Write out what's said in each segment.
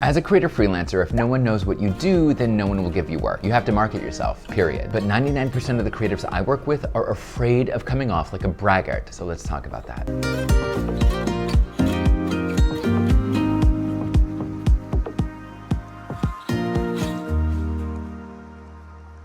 As a creative freelancer, if no one knows what you do, then no one will give you work. You have to market yourself, period. But 99% of the creatives I work with are afraid of coming off like a braggart. So let's talk about that.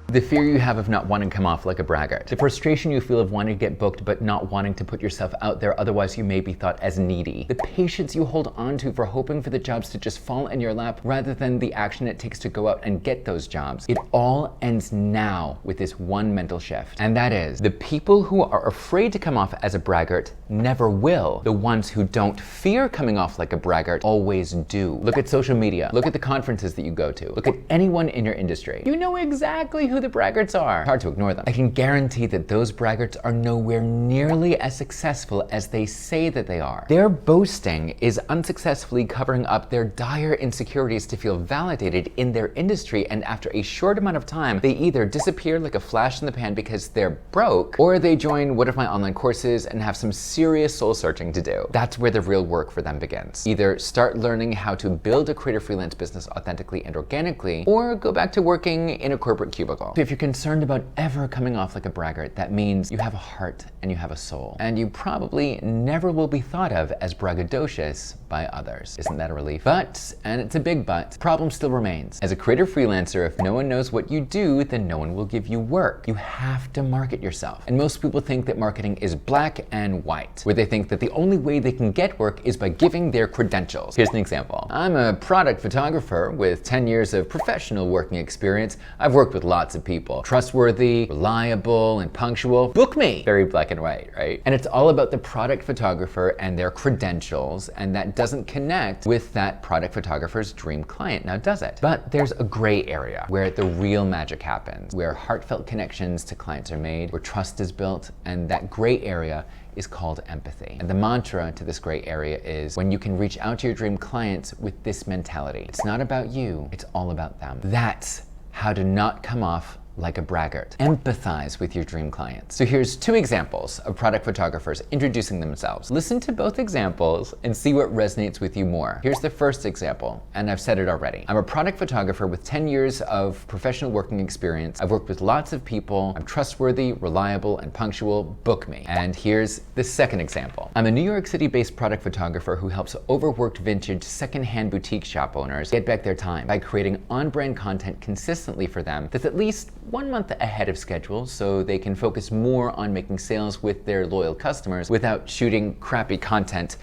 The fear you have of not wanting to come off like a braggart. The frustration you feel of wanting to get booked but not wanting to put yourself out there, otherwise you may be thought as needy. The patience you hold on to for hoping for the jobs to just fall in your lap rather than the action it takes to go out and get those jobs. It all ends now with this one mental shift. And that is, the people who are afraid to come off as a braggart never will. The ones who don't fear coming off like a braggart always do. Look at social media. Look at the conferences that you go to. Look at anyone in your industry. You know exactly who the braggarts are. Hard to ignore them. I can guarantee that those braggarts are nowhere nearly as successful as they say that they are. Their boasting is unsuccessfully covering up their dire insecurities to feel validated in their industry, and after a short amount of time, they either disappear like a flash in the pan because they're broke, or they join one of my online courses and have some serious soul searching to do. That's where the real work for them begins. Either start learning how to build a creative freelance business authentically and organically, or go back to working in a corporate cubicle. So if you're concerned about ever coming off like a braggart, that means you have a heart and you have a soul. And you probably never will be thought of as braggadocious by others. Isn't that a relief? But, and it's a big but, the problem still remains. As a creative freelancer, if no one knows what you do, then no one will give you work. You have to market yourself. And most people think that marketing is black and white, where they think that the only way they can get work is by giving their credentials. Here's an example. I'm a product photographer with 10 years of professional working experience. I've worked with lots of people. Trustworthy, reliable, and punctual. Book me! Very black and white, right? And it's all about the product photographer and their credentials, and that doesn't connect with that product photographer's dream client, now does it? But there's a gray area where the real magic happens, where heartfelt connections to clients are made, where trust is built, and that gray area is called empathy. And the mantra to this gray area is when you can reach out to your dream clients with this mentality. It's not about you, it's all about them. That's how to not come off like a braggart. Empathize with your dream clients. So here's two examples of product photographers introducing themselves. Listen to both examples and see what resonates with you more. Here's the first example, and I've said it already. I'm a product photographer with 10 years of professional working experience. I've worked with lots of people. I'm trustworthy, reliable, and punctual. Book me. And here's the second example. I'm a New York City-based product photographer who helps overworked vintage secondhand boutique shop owners get back their time by creating on-brand content consistently for them that's at least 1 month ahead of schedule, so they can focus more on making sales with their loyal customers without shooting crappy content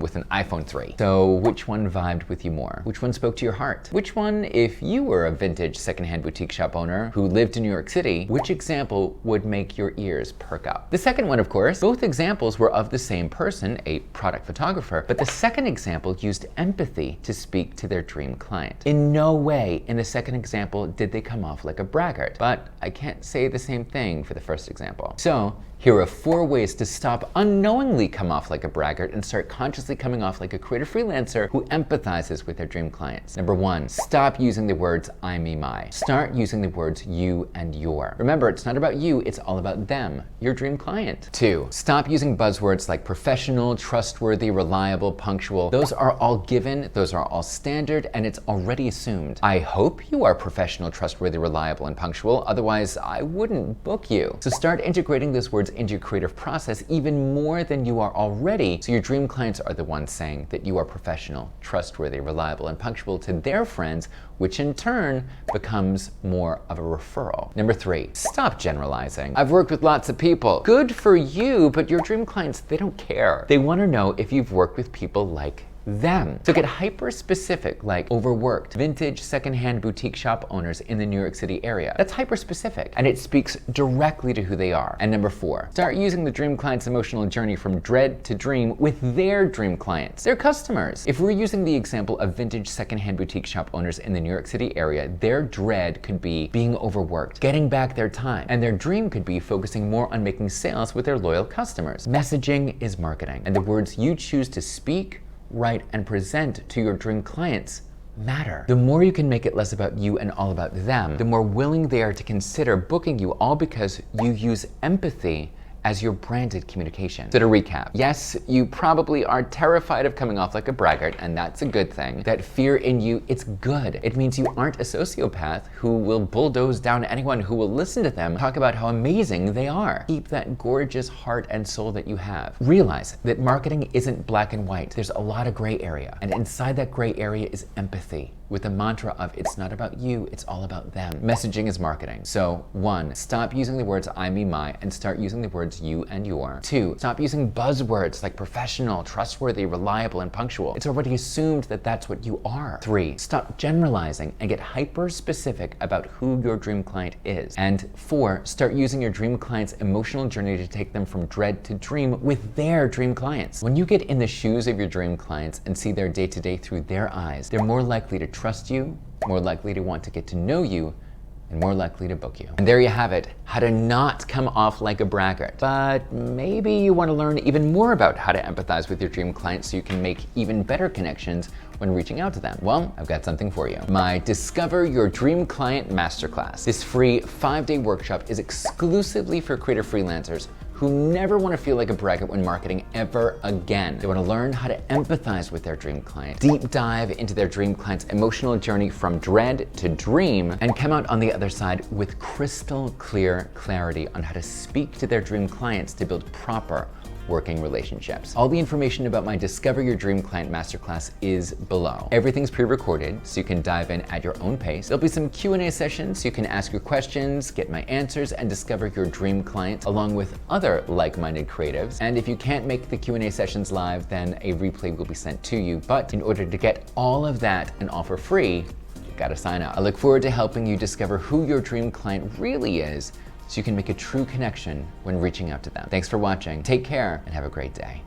with an iPhone 3. So which one vibed with you more? Which one spoke to your heart? Which one, if you were a vintage secondhand boutique shop owner who lived in New York City, which example would make your ears perk up? The second one, of course, both examples were of the same person, a product photographer, but the second example used empathy to speak to their dream client. In no way in the second example did they come off like a braggart, but I can't say the same thing for the first example. So here are 4 ways to stop unknowingly come off like a braggart and start consciously coming off like a creative freelancer who empathizes with their dream clients. Number 1, stop using the words I, me, my. Start using the words you and your. Remember, it's not about you, it's all about them, your dream client. 2, stop using buzzwords like professional, trustworthy, reliable, punctual. Those are all given, those are all standard, and it's already assumed. I hope you are professional, trustworthy, reliable, and punctual, otherwise I wouldn't book you. So start integrating those words into your creative process even more than you are already, so your dream clients are the ones saying that you are professional, trustworthy, reliable, and punctual to their friends, which in turn becomes more of a referral. Number 3, stop generalizing. I've worked with lots of people. Good for you, but your dream clients, they don't care. They want to know if you've worked with people like them. So get hyper specific, like overworked, vintage secondhand boutique shop owners in the New York City area. That's hyper specific, and it speaks directly to who they are. And number 4, start using the dream client's emotional journey from dread to dream with their dream clients, their customers. If we're using the example of vintage secondhand boutique shop owners in the New York City area, their dread could be being overworked, getting back their time, and their dream could be focusing more on making sales with their loyal customers. Messaging is marketing, and the words you choose to speak, write, and present to your dream clients matter. The more you can make it less about you and all about them, the more willing they are to consider booking you, all because you use empathy as your branded communication. So to recap, yes, you probably are terrified of coming off like a braggart, and that's a good thing. That fear in you, it's good. It means you aren't a sociopath who will bulldoze down anyone who will listen to them talk about how amazing they are. Keep that gorgeous heart and soul that you have. Realize that marketing isn't black and white. There's a lot of gray area, and inside that gray area is empathy, with the mantra of it's not about you, it's all about them. Messaging is marketing. So 1, stop using the words I, me, my, and start using the words you and your. 2, stop using buzzwords like professional, trustworthy, reliable, and punctual. It's already assumed that that's what you are. 3, stop generalizing and get hyper specific about who your dream client is. And 4, start using your dream client's emotional journey to take them from dread to dream with their dream clients. When you get in the shoes of your dream clients and see their day-to-day through their eyes, they're more likely to trust you, more likely to want to get to know you, and more likely to book you. And there you have it, how to not come off like a braggart. But maybe you want to learn even more about how to empathize with your dream clients so you can make even better connections when reaching out to them. Well, I've got something for you. My Discover Your Dream Client Masterclass. This free 5-day workshop is exclusively for creative freelancers who never want to feel like a braggart when marketing ever again. They want to learn how to empathize with their dream client, deep dive into their dream client's emotional journey from dread to dream, and come out on the other side with crystal clear clarity on how to speak to their dream clients to build proper working relationships. All the information about my Discover Your Dream Client Masterclass is below. Everything's pre-recorded, so you can dive in at your own pace. There'll be some Q&A sessions, so you can ask your questions, get my answers, and discover your dream client, along with other like-minded creatives. And if you can't make the Q&A sessions live, then a replay will be sent to you. But in order to get all of that and all for free, you gotta sign up. I look forward to helping you discover who your dream client really is, so you can make a true connection when reaching out to them. Thanks for watching. Take care and have a great day.